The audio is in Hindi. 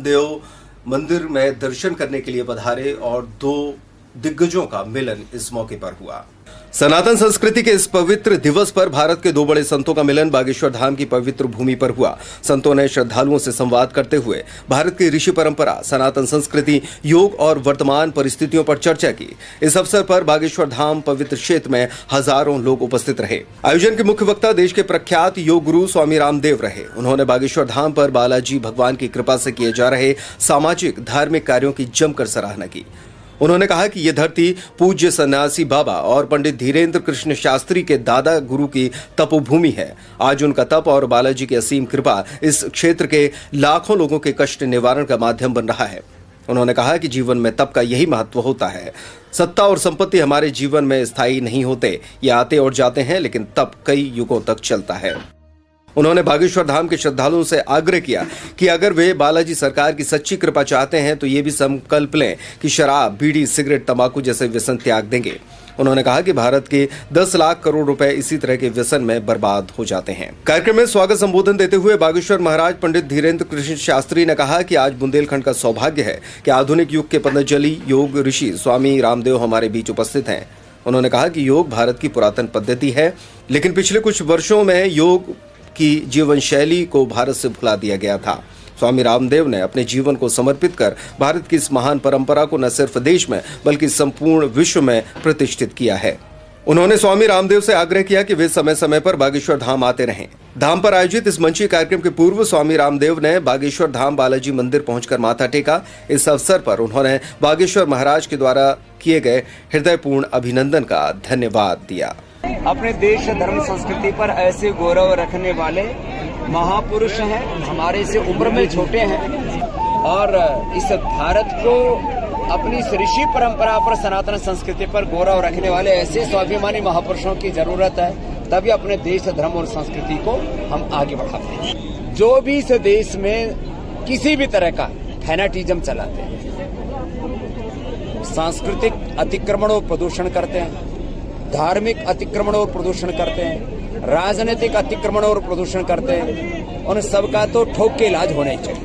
रामदेव मंदिर में दर्शन करने के लिए पधारे और दो दिग्गजों का मिलन इस मौके पर हुआ। सनातन संस्कृति के इस पवित्र दिवस पर भारत के दो बड़े संतों का मिलन बागेश्वर धाम की पवित्र भूमि पर हुआ। संतों ने श्रद्धालुओं से संवाद करते हुए भारत की ऋषि परंपरा, सनातन संस्कृति, योग और वर्तमान परिस्थितियों पर चर्चा की। इस अवसर पर बागेश्वर धाम पवित्र क्षेत्र में हजारों लोग उपस्थित रहे। आयोजन के मुख्य वक्ता देश के प्रख्यात योग गुरु स्वामी रामदेव रहे। उन्होंने बागेश्वर धाम पर बालाजी भगवान की कृपा से किए जा रहे सामाजिक धार्मिक कार्यों की जमकर सराहना की। उन्होंने कहा कि यह धरती पूज्य सन्यासी बाबा और पंडित धीरेन्द्र कृष्ण शास्त्री के दादा गुरु की तपोभूमि है। आज उनका तप और बालाजी की असीम कृपा इस क्षेत्र के लाखों लोगों के कष्ट निवारण का माध्यम बन रहा है। उन्होंने कहा कि जीवन में तप का यही महत्व होता है। सत्ता और संपत्ति हमारे जीवन में स्थायी नहीं होते, ये आते और जाते हैं, लेकिन तप कई युगों तक चलता है। उन्होंने बागेश्वर धाम के श्रद्धालुओं से आग्रह किया कि अगर वे बालाजी सरकार की सच्ची कृपा चाहते हैं तो ये भी संकल्प लें कि शराब, बीड़ी, सिगरेट, तंबाकू जैसे व्यसन त्याग देंगे। उन्होंने कहा कि भारत के 10 लाख करोड़ रुपए इसी तरह के व्यसन में बर्बाद हो जाते हैं। कार्यक्रम में स्वागत संबोधन देते हुए बागेश्वर महाराज पंडित धीरेन्द्र कृष्ण शास्त्री ने कहा कि आज बुंदेलखंड का सौभाग्य है कि आधुनिक युग के पतंजलि योग ऋषि स्वामी रामदेव हमारे बीच उपस्थित हैं। उन्होंने कहा कि योग भारत की पुरातन पद्धति है, लेकिन पिछले कुछ वर्षों में योग की जीवन शैली को भारत से भुला दिया गया था। स्वामी रामदेव ने अपने जीवन को समर्पित कर भारत की इस महान परंपरा को न सिर्फ देश में बल्कि संपूर्ण विश्व में प्रतिष्ठित किया है। उन्होंने स्वामी रामदेव से आग्रह किया कि वे समय समय पर बागेश्वर धाम आते रहें। धाम पर आयोजित इस मंचीय कार्यक्रम के पूर्व स्वामी रामदेव ने बागेश्वर धाम बालाजी मंदिर पहुंचकर माथा टेका। इस अवसर पर उन्होंने बागेश्वर महाराज के द्वारा किए गए हृदयपूर्ण अभिनंदन का धन्यवाद दिया। अपने देश, धर्म, संस्कृति पर ऐसे गौरव रखने वाले महापुरुष हैं, हमारे से उम्र में छोटे हैं और इस भारत को अपनी ऋषि परंपरा पर, सनातन संस्कृति पर गौरव रखने वाले ऐसे स्वाभिमानी महापुरुषों की जरूरत है, तभी अपने देश, धर्म और संस्कृति को हम आगे बढ़ाते हैं। जो भी इस देश में किसी भी तरह का फैनाटिज्म चलाते हैं, सांस्कृतिक अतिक्रमण और प्रदूषण करते हैं, धार्मिक अतिक्रमण और प्रदूषण करते हैं, राजनीतिक अतिक्रमण और प्रदूषण करते हैं, उन सबका तो ठोक के इलाज होना ही चाहिए।